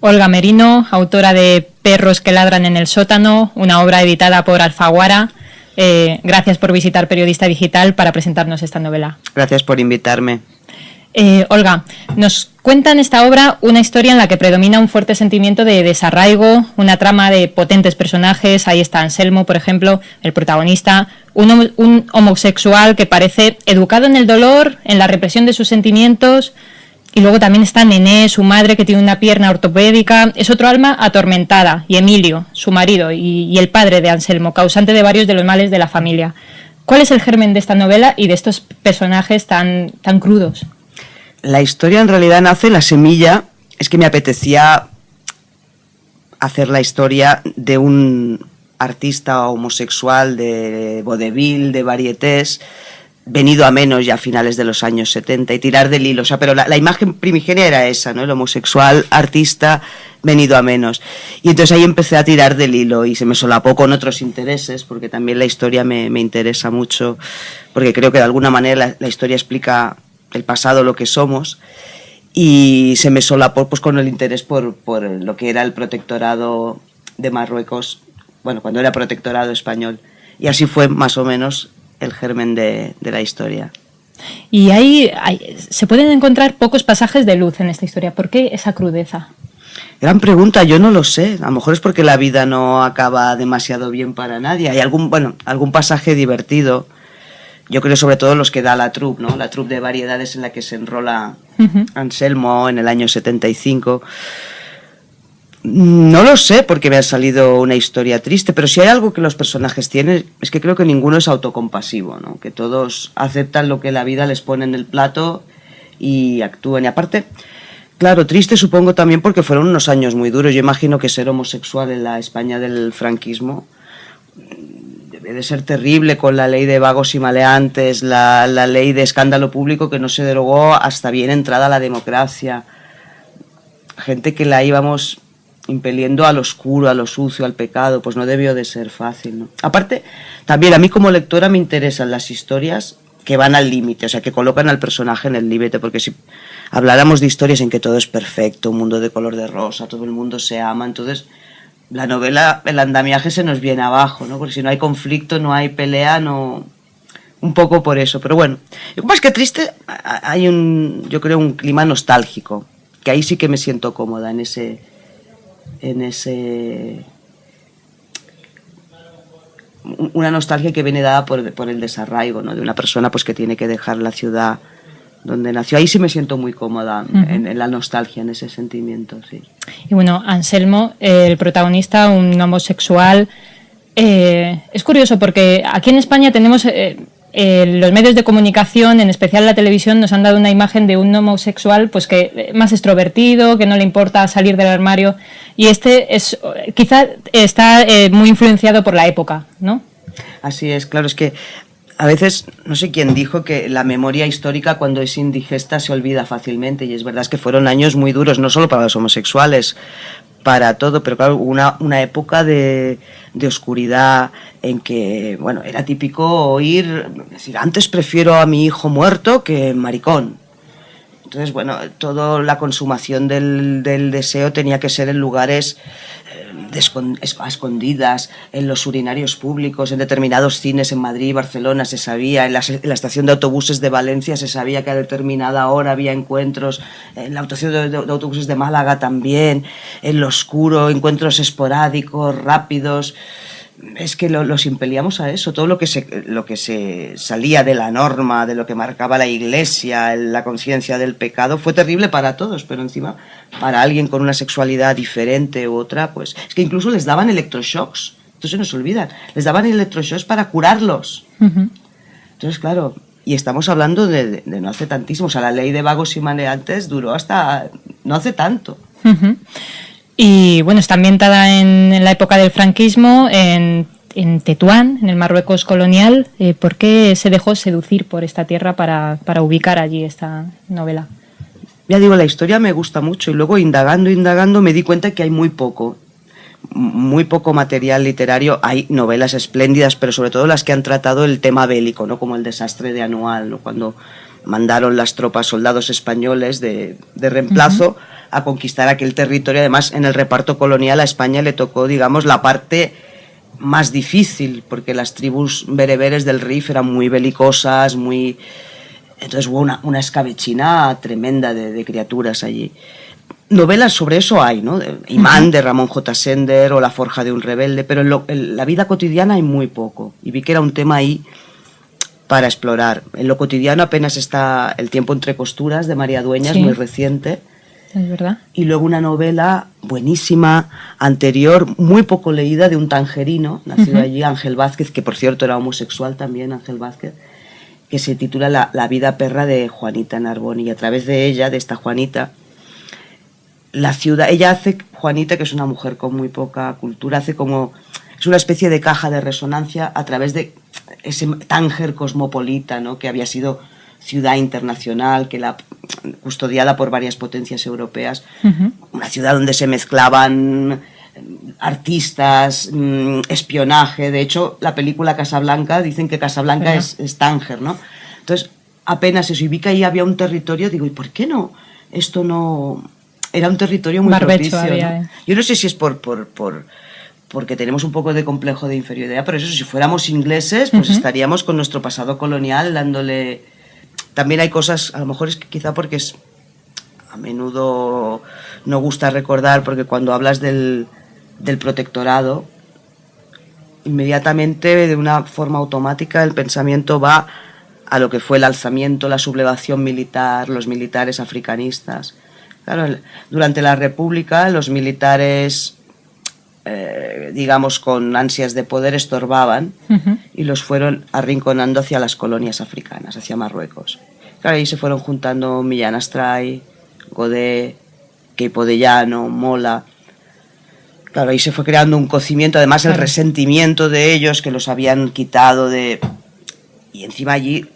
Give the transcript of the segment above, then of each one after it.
Olga Merino, autora de Perros que ladran en el sótano, una obra editada por Alfaguara. Gracias por visitar Periodista Digital para presentarnos esta novela. Gracias por invitarme. Olga, nos cuenta en esta obra una historia en la que predomina un fuerte sentimiento de desarraigo, una trama de potentes personajes. Ahí está Anselmo, por ejemplo, el protagonista, un homosexual que parece educado en el dolor, en la represión de sus sentimientos. Y luego también está Nené, su madre, que tiene una pierna ortopédica. Es otro alma atormentada. Y Emilio, su marido, y el padre de Anselmo, causante de varios de los males de la familia. ¿Cuál es el germen de esta novela y de estos personajes tan crudos? La historia en realidad nace, la semilla, es que me apetecía hacer la historia de un artista homosexual de vodevil, de varietés, venido a menos ya a finales de los años 70 y tirar del hilo, o sea, pero la imagen primigenia era esa, ¿no? El homosexual artista venido a menos. Y entonces ahí empecé a tirar del hilo y se me solapó con otros intereses, porque también la historia me interesa mucho, porque creo que de alguna manera la historia explica el pasado, lo que somos, y se me solapó pues con el interés por lo que era el protectorado de Marruecos, bueno, cuando era protectorado español, y así fue más o menos el germen de la historia. Y ahí se pueden encontrar pocos pasajes de luz en esta historia. ¿Por qué esa crudeza? Gran pregunta, yo no lo sé. A lo mejor es porque la vida no acaba demasiado bien para nadie. Hay algún pasaje divertido. Yo creo sobre todo los que da la troupe, ¿no? La troupe de variedades en la que se enrola Anselmo en el año 75. No lo sé porque me ha salido una historia triste, pero si hay algo que los personajes tienen es que creo que ninguno es autocompasivo, ¿no? Que todos aceptan lo que la vida les pone en el plato y actúan. Y aparte, claro, triste supongo también porque fueron unos años muy duros. Yo imagino que ser homosexual en la España del franquismo debe de ser terrible, con la ley de vagos y maleantes, la ley de escándalo público que no se derogó hasta bien entrada la democracia. Gente que la íbamos impeliendo al oscuro, a lo sucio, al pecado, pues no debió de ser fácil, ¿no? Aparte, también a mí como lectora me interesan las historias que van al límite, o sea, que colocan al personaje en el límite, porque si habláramos de historias en que todo es perfecto, un mundo de color de rosa, todo el mundo se ama, entonces la novela, el andamiaje se nos viene abajo, ¿no? Porque si no hay conflicto, no hay pelea, no... Un poco por eso, pero bueno, más que triste, hay yo creo un clima nostálgico, que ahí sí que me siento cómoda en ese una nostalgia que viene dada por el desarraigo, ¿no? De una persona pues que tiene que dejar la ciudad donde nació. Ahí sí me siento muy cómoda en la nostalgia, en ese sentimiento, sí. Y bueno, Anselmo, el protagonista, un homosexual, es curioso porque aquí en España tenemos... los medios de comunicación, en especial la televisión, nos han dado una imagen de un homosexual pues que más extrovertido, que no le importa salir del armario, y quizá está muy influenciado por la época, ¿no? Así es, claro, es que a veces, no sé quién dijo que la memoria histórica cuando es indigesta se olvida fácilmente, y es verdad que fueron años muy duros, no solo para los homosexuales, para todo, pero claro, una época de oscuridad en que, bueno, era típico oír, decir, antes prefiero a mi hijo muerto que maricón. Entonces, bueno, toda la consumación del deseo tenía que ser en lugares a escondidas, en los urinarios públicos, en determinados cines en Madrid y Barcelona se sabía, en la estación de autobuses de Valencia se sabía que a determinada hora había encuentros, en la estación de autobuses de Málaga también, en lo oscuro, encuentros esporádicos, rápidos. Es que los impelíamos a eso, todo lo que se salía de la norma, de lo que marcaba la Iglesia, la conciencia del pecado, fue terrible para todos, pero encima para alguien con una sexualidad diferente u otra, pues es que incluso les daban electroshocks, esto se nos olvida, les daban electroshocks para curarlos. Entonces, claro, y estamos hablando de no hace tantísimo, o sea, la ley de vagos y maleantes duró hasta no hace tanto. Y bueno, está ambientada en la época del franquismo, en Tetuán, en el Marruecos colonial. ¿Por qué se dejó seducir por esta tierra para ubicar allí esta novela? Ya digo, la historia me gusta mucho y luego indagando me di cuenta que hay muy poco material literario. Hay novelas espléndidas, pero sobre todo las que han tratado el tema bélico, ¿no? Como el desastre de Anual, ¿no? Cuando mandaron las tropas, soldados españoles de reemplazo a conquistar aquel territorio. Además, en el reparto colonial a España le tocó, digamos, la parte más difícil, porque las tribus bereberes del Rif eran muy belicosas, muy... Entonces hubo una escabechina tremenda de criaturas allí. Novelas sobre eso hay, ¿no? Imán de Ramón J. Sender o La forja de un rebelde, pero en la vida cotidiana hay muy poco. Y vi que era un tema ahí para explorar. En lo cotidiano apenas está El tiempo entre costuras de María Dueñas, sí, muy reciente. Es verdad. Y luego una novela buenísima, anterior, muy poco leída, de un tangerino, nacido allí, Ángel Vázquez, que por cierto era homosexual también, Ángel Vázquez, que se titula La vida perra de Juanita Narboni. Y a través de ella, de esta Juanita, la ciudad, ella hace, Juanita, que es una mujer con muy poca cultura, hace como, es una especie de caja de resonancia a través de ese Tánger cosmopolita, ¿no? Que había sido ciudad internacional, que la custodiada por varias potencias europeas, una ciudad donde se mezclaban artistas, espionaje. De hecho, la película Casablanca, dicen que Casablanca es Tánger, ¿no? Entonces, apenas eso, y vi que ahí había un territorio, digo, ¿y por qué no? Esto no... Era un territorio muy propicio, había, ¿no? Yo no sé si es porque tenemos un poco de complejo de inferioridad, pero eso, si fuéramos ingleses, pues estaríamos con nuestro pasado colonial dándole... También hay cosas, a lo mejor es que quizá porque es... A menudo no gusta recordar, porque cuando hablas del protectorado, inmediatamente, de una forma automática, el pensamiento va a lo que fue el alzamiento, la sublevación militar, los militares africanistas. Claro, durante la República los militares, digamos, con ansias de poder estorbaban y los fueron arrinconando hacia las colonias africanas, hacia Marruecos. Claro, ahí se fueron juntando Millán Astray, Godet, Queipo de Llano, Mola. Claro, ahí se fue creando un cocimiento, además el resentimiento de ellos, que los habían quitado de... Y encima allí,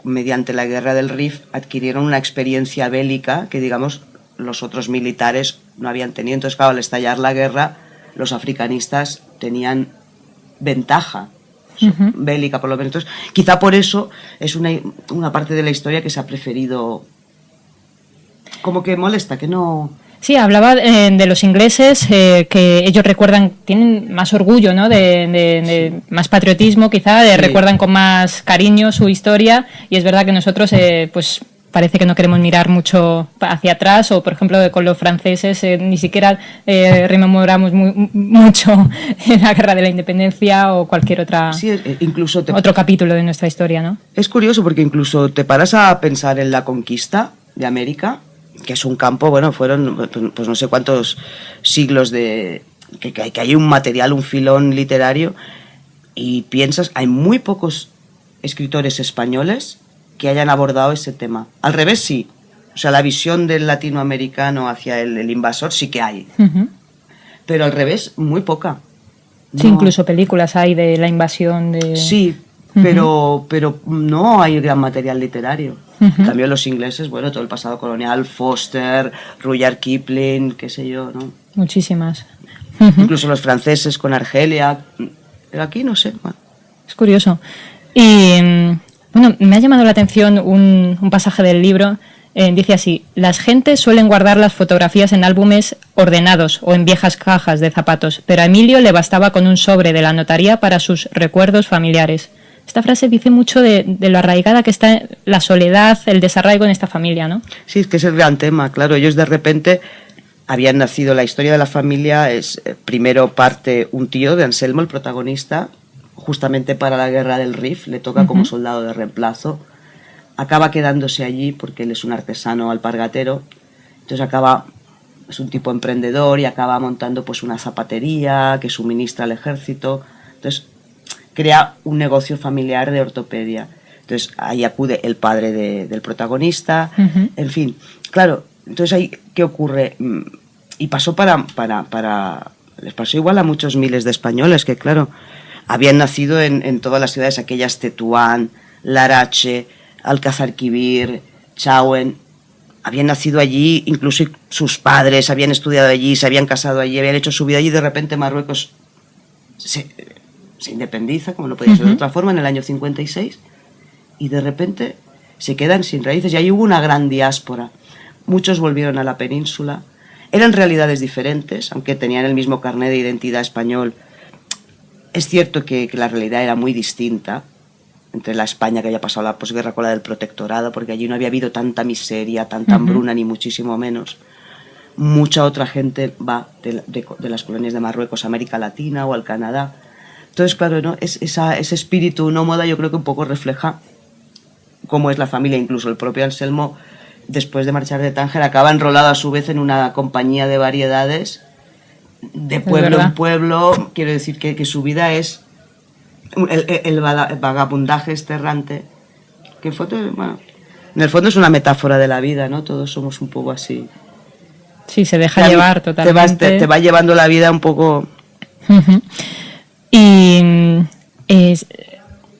mediante la guerra del Rif, adquirieron una experiencia bélica que, digamos, los otros militares no habían tenido. Entonces, claro, al estallar la guerra, los africanistas tenían ventaja bélica, por lo menos. Entonces, quizá por eso es una parte de la historia que se ha preferido... Como que molesta, que no... Sí, hablaba de los ingleses, que ellos recuerdan, tienen más orgullo, ¿no? De más patriotismo, quizá, recuerdan con más cariño su historia, y es verdad que nosotros, pues parece que no queremos mirar mucho hacia atrás, o por ejemplo con los franceses ni siquiera rememoramos mucho la Guerra de la Independencia o cualquier otra incluso otro capítulo de nuestra historia, ¿no? Es curioso porque incluso te paras a pensar en la conquista de América, que es un campo, bueno, fueron pues no sé cuántos siglos de... que hay un material, un filón literario, y piensas, hay muy pocos escritores españoles que hayan abordado ese tema. Al revés, sí. O sea, la visión del latinoamericano hacia el invasor sí que hay. Pero al revés, muy poca. Sí, no. Incluso películas hay de la invasión de... Sí, pero no hay gran material literario. En cambio, los ingleses, bueno, todo el pasado colonial, Foster, Rudyard Kipling, qué sé yo, ¿no? Muchísimas. Incluso los franceses con Argelia. Pero aquí no sé. Bueno. Es curioso. Y, bueno, me ha llamado la atención un pasaje del libro. Dice así: las gentes suelen guardar las fotografías en álbumes ordenados o en viejas cajas de zapatos, pero a Emilio le bastaba con un sobre de la notaría para sus recuerdos familiares. Esta frase dice mucho de lo arraigada que está la soledad, el desarraigo en esta familia, ¿no? Sí, es que es el gran tema, claro. Ellos de repente habían nacido, la historia de la familia es primero parte un tío de Anselmo, el protagonista, justamente para la guerra del Rif, le toca como soldado de reemplazo, acaba quedándose allí porque él es un artesano alpargatero, entonces es un tipo emprendedor y acaba montando pues una zapatería que suministra al ejército, entonces crea un negocio familiar de ortopedia. Entonces ahí acude el padre del protagonista, en fin, claro, entonces ahí, ¿qué ocurre? Y pasó les pasó igual a muchos miles de españoles que, claro, habían nacido en todas las ciudades aquellas, Tetuán, Larache, Alcázar-Quibir, Chauen, habían nacido allí, incluso sus padres habían estudiado allí, se habían casado allí, habían hecho su vida allí, y de repente Marruecos se independiza, como no podía ser de otra forma, en el año 56, y de repente se quedan sin raíces, y ahí hubo una gran diáspora. muchos volvieron a la península. Eran realidades diferentes, aunque tenían el mismo carnet de identidad español. Es cierto que la realidad era muy distinta entre la España que había pasado la posguerra con la del protectorado, porque allí no había habido tanta miseria, tanta hambruna, ni muchísimo menos. Mucha otra gente va de las colonias de Marruecos a América Latina o al Canadá. Entonces, claro, ¿no? Ese espíritu nómada yo creo que un poco refleja cómo es la familia. Incluso el propio Anselmo, después de marchar de Tánger, acaba enrolado a su vez en una compañía de variedades de pueblo en pueblo. Quiero decir que su vida es el vagabundaje errante, que bueno, en el fondo es una metáfora de la vida, ¿no? Todos somos un poco así. Sí, se deja llevar totalmente. Te va llevando la vida un poco. Y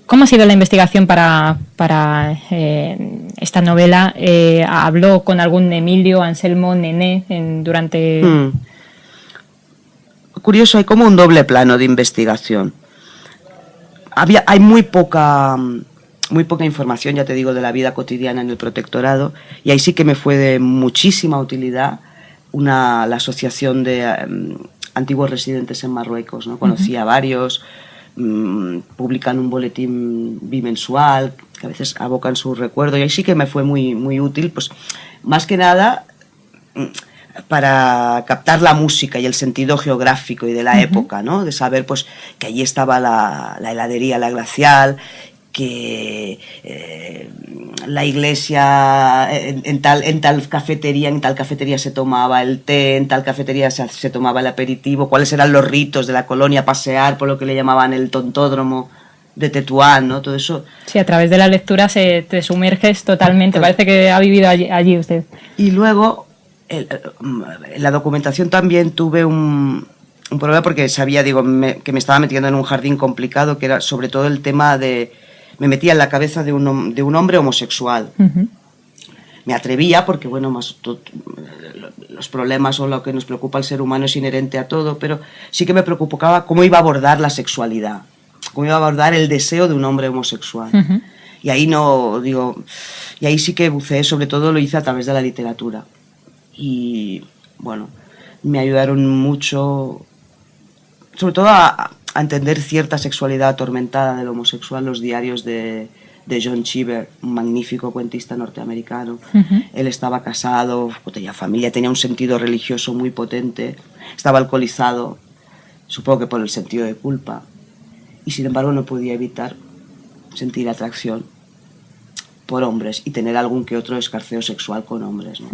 ¿cómo ha sido la investigación para esta novela? ¿Habló con algún Emilio, Anselmo, Nené durante...? Curioso, hay como un doble plano de investigación. Hay muy poca información, ya te digo, de la vida cotidiana en el protectorado, y ahí sí que me fue de muchísima utilidad la asociación de antiguos residentes en Marruecos, ¿no? Conocí a varios, publican un boletín bimensual, que a veces abocan sus recuerdos, y ahí sí que me fue muy, muy útil, pues más que nada para captar la música y el sentido geográfico y de la época, ¿no? De saber pues que allí estaba la heladería La Glacial, que la iglesia en tal cafetería se tomaba el té, en tal cafetería se tomaba el aperitivo, cuáles eran los ritos de la colonia, pasear por lo que le llamaban el tontódromo de Tetuán, ¿no? Todo eso. Sí, a través de la lectura te sumerges totalmente, parece que ha vivido allí usted. Y luego en la documentación también tuve un problema porque sabía, que me estaba metiendo en un jardín complicado, que era sobre todo el tema me metía en la cabeza de un hombre homosexual. Me atrevía porque, bueno, los problemas o lo que nos preocupa al ser humano es inherente a todo, pero sí que me preocupaba cómo iba a abordar la sexualidad, cómo iba a abordar el deseo de un hombre homosexual. Y ahí y ahí sí que buceé, sobre todo lo hice a través de la literatura. Y bueno, me ayudaron mucho, sobre todo a entender cierta sexualidad atormentada del homosexual, los diarios de John Cheever, un magnífico cuentista norteamericano. Él estaba casado, tenía familia, tenía un sentido religioso muy potente, estaba alcoholizado, supongo que por el sentido de culpa, y sin embargo no podía evitar sentir atracción por hombres y tener algún que otro escarceo sexual con hombres, ¿no?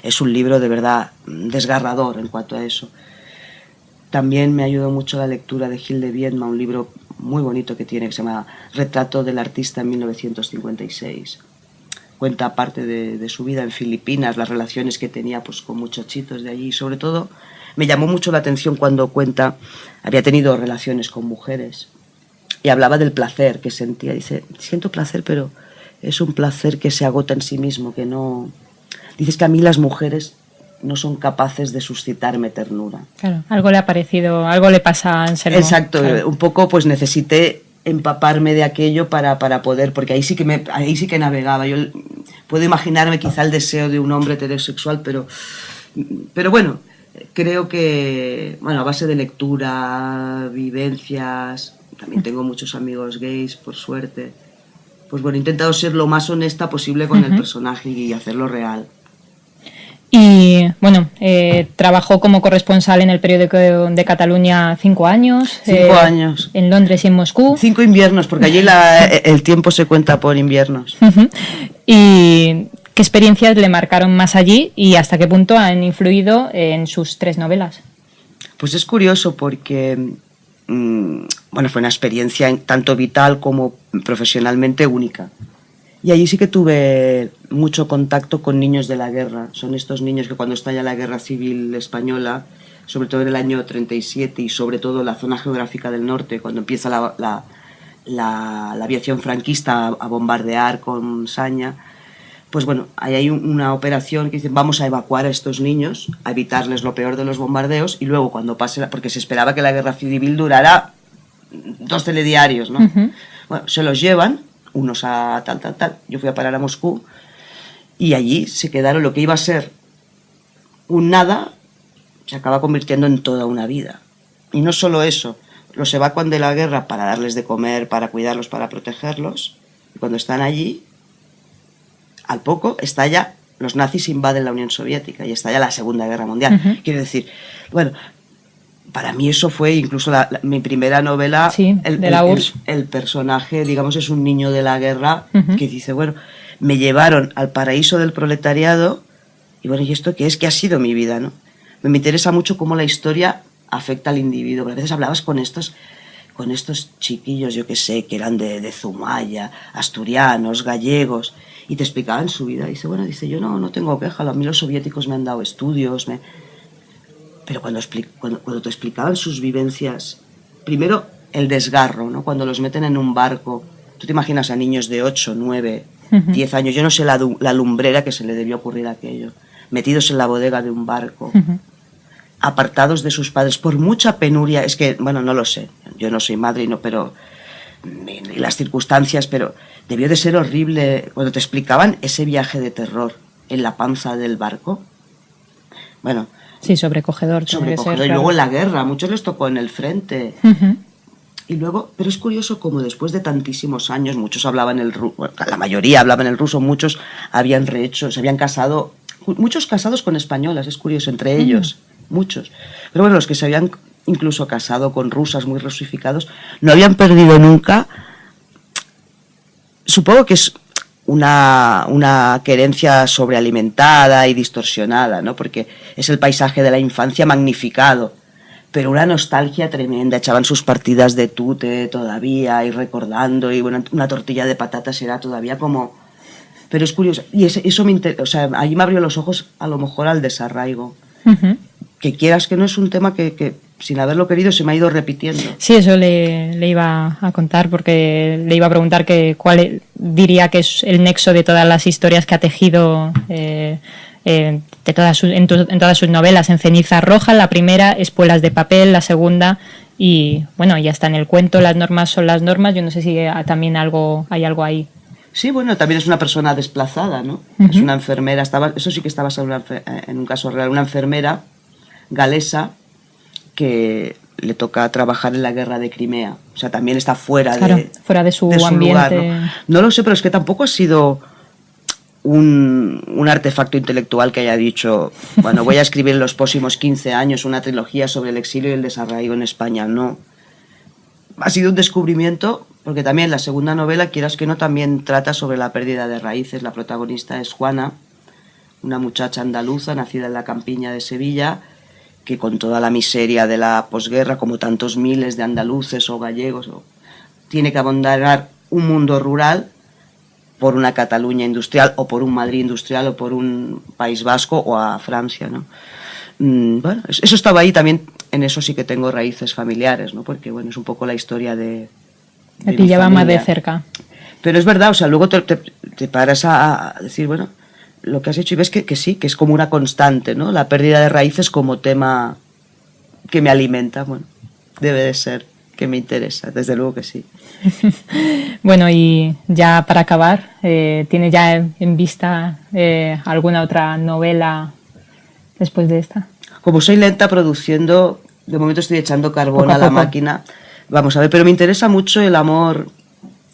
Es un libro de verdad desgarrador en cuanto a eso. También me ayudó mucho la lectura de Gil de Viedma, un libro muy bonito que tiene, que se llama Retrato del artista en 1956. Cuenta parte de su vida en Filipinas, las relaciones que tenía pues con muchachitos de allí. Y sobre todo me llamó mucho la atención cuando había tenido relaciones con mujeres y hablaba del placer que sentía. Dice, siento placer, pero es un placer que se agota en sí mismo, que no... Dices que a mí las mujeres no son capaces de suscitarme ternura. Claro, algo le ha parecido, algo le pasa a Anselmo. Exacto, claro. Un poco pues necesité empaparme de aquello para poder, porque ahí sí que navegaba. Yo puedo imaginarme quizá el deseo de un hombre heterosexual, pero bueno, creo que, bueno, a base de lectura, vivencias, también tengo muchos amigos gays, por suerte, pues bueno, he intentado ser lo más honesta posible con el personaje y hacerlo real. Y bueno, trabajó como corresponsal en el periódico de Cataluña 5 años. 5 años. En Londres y en Moscú. 5 inviernos, porque allí el tiempo se cuenta por inviernos. ¿Y qué experiencias le marcaron más allí y hasta qué punto han influido en sus 3 novelas? Pues es curioso porque bueno, fue una experiencia tanto vital como profesionalmente única. Y allí sí que tuve mucho contacto con niños de la guerra. Son estos niños que cuando estalla la Guerra Civil Española, sobre todo en el año 37 y sobre todo la zona geográfica del norte, cuando empieza la aviación franquista a bombardear con saña, pues bueno, ahí hay una operación que dicen vamos a evacuar a estos niños, a evitarles lo peor de los bombardeos y luego cuando pase, porque se esperaba que la Guerra Civil durara 2 telediarios, ¿no? Bueno, se los llevan unos a tal. Yo fui a parar a Moscú y allí se quedaron. Lo que iba a ser un nada se acaba convirtiendo en toda una vida. Y no solo eso, los evacuan de la guerra para darles de comer, para cuidarlos, para protegerlos, y cuando están allí, al poco estalla, los nazis invaden la Unión Soviética y estalla la Segunda Guerra Mundial. Quiero decir, bueno, para mí eso fue incluso mi primera novela. Sí, de la URSS. El personaje, digamos, es un niño de la guerra que dice, bueno, me llevaron al paraíso del proletariado y bueno, ¿y esto qué es? ¿Qué ha sido mi vida, no? Me interesa mucho cómo la historia afecta al individuo. A veces hablabas con estos chiquillos, yo que sé, que eran de Zumaya, asturianos, gallegos, y te explicaban su vida. Dice, bueno, yo no tengo queja, a mí los soviéticos me han dado estudios, pero cuando te explicaban sus vivencias, primero el desgarro, ¿no? Cuando los meten en un barco, tú te imaginas a niños de 8, 9, 10 años, yo no sé la lumbrera que se le debió ocurrir a aquello, metidos en la bodega de un barco, apartados de sus padres, por mucha penuria, es que, bueno, no lo sé, yo no soy madre, pero y las circunstancias, pero debió de ser horrible cuando te explicaban ese viaje de terror en la panza del barco. Bueno, sí, sobrecogedor. Y claro. luego en la guerra, a muchos les tocó en el frente. Y luego, pero es curioso como después de tantísimos años, muchos hablaban el ruso, la mayoría hablaban el ruso, muchos habían rehecho, se habían casado, muchos casados con españolas, es curioso, entre ellos, muchos. Pero bueno, los que se habían incluso casado con rusas muy rusificados, no habían perdido nunca, supongo que es una querencia sobrealimentada y distorsionada, ¿no? Porque es el paisaje de la infancia magnificado, pero una nostalgia tremenda. Echaban sus partidas de tute todavía y recordando, y bueno, una tortilla de patatas era todavía como... Pero es curioso, y eso me interesa, o sea, ahí me abrió los ojos a lo mejor al desarraigo. Que quieras que no, es un tema que sin haberlo querido se me ha ido repitiendo. Sí, eso le iba a contar, porque le iba a preguntar cuál diría que es el nexo de todas las historias que ha tejido en todas sus novelas. En Ceniza Roja, la primera, Espuelas de papel, la segunda, y bueno, ya está en el cuento, Las normas son las normas. Yo no sé si también hay algo ahí. Sí, bueno, también es una persona desplazada, ¿no? Es una enfermera, eso sí que está basado en un caso real, una enfermera galesa que le toca trabajar en la guerra de Crimea. O sea, también está fuera de su ambiente. Lugar, ¿no? Lo sé, pero es que tampoco ha sido un artefacto intelectual que haya dicho, bueno, voy a escribir en los próximos 15 años una trilogía sobre el exilio y el desarraigo en España. No. Ha sido un descubrimiento, porque también la segunda novela, quieras que no, también trata sobre la pérdida de raíces. La protagonista es Juana, una muchacha andaluza nacida en la campiña de Sevilla, que con toda la miseria de la posguerra, como tantos miles de andaluces o gallegos, tiene que abandonar un mundo rural por una Cataluña industrial, o por un Madrid industrial, o por un País Vasco, o a Francia, ¿no? Bueno, eso estaba ahí también. En eso sí que tengo raíces familiares, ¿no? Porque bueno, es un poco la historia de me pillaba más de cerca. Pero es verdad, o sea, luego te paras a decir, bueno, lo que has hecho, y ves que sí, que es como una constante, ¿no? La pérdida de raíces como tema que me alimenta. Bueno, debe de ser que me interesa, desde luego que sí. Bueno, y ya para acabar, ¿tiene ya en vista alguna otra novela después de esta? Como soy lenta produciendo, de momento estoy echando carbón a la máquina. Vamos a ver, pero me interesa mucho el amor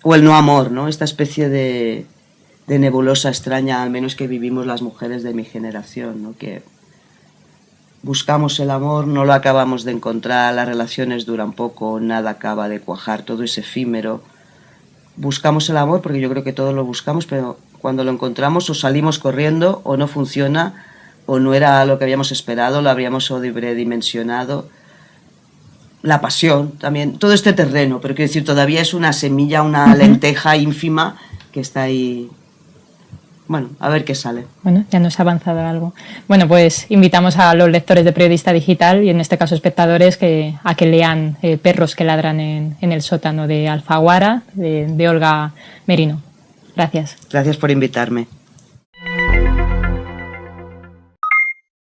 o el no amor, ¿no? Esta especie de nebulosa extraña, al menos que vivimos las mujeres de mi generación, ¿no? Que buscamos el amor, no lo acabamos de encontrar, las relaciones duran poco, nada acaba de cuajar, todo es efímero. Buscamos el amor porque yo creo que todos lo buscamos, pero cuando lo encontramos o salimos corriendo o no funciona, o no era lo que habíamos esperado, lo habríamos sobredimensionado. La pasión también, todo este terreno, pero quiero decir, todavía es una semilla, una lenteja ínfima que está ahí. Bueno, a ver qué sale. Bueno, ya nos ha avanzado algo. Bueno, pues invitamos a los lectores de Periodista Digital, y en este caso espectadores, a que lean Perros que ladran en el sótano de Alfaguara, de Olga Merino. Gracias. Gracias por invitarme.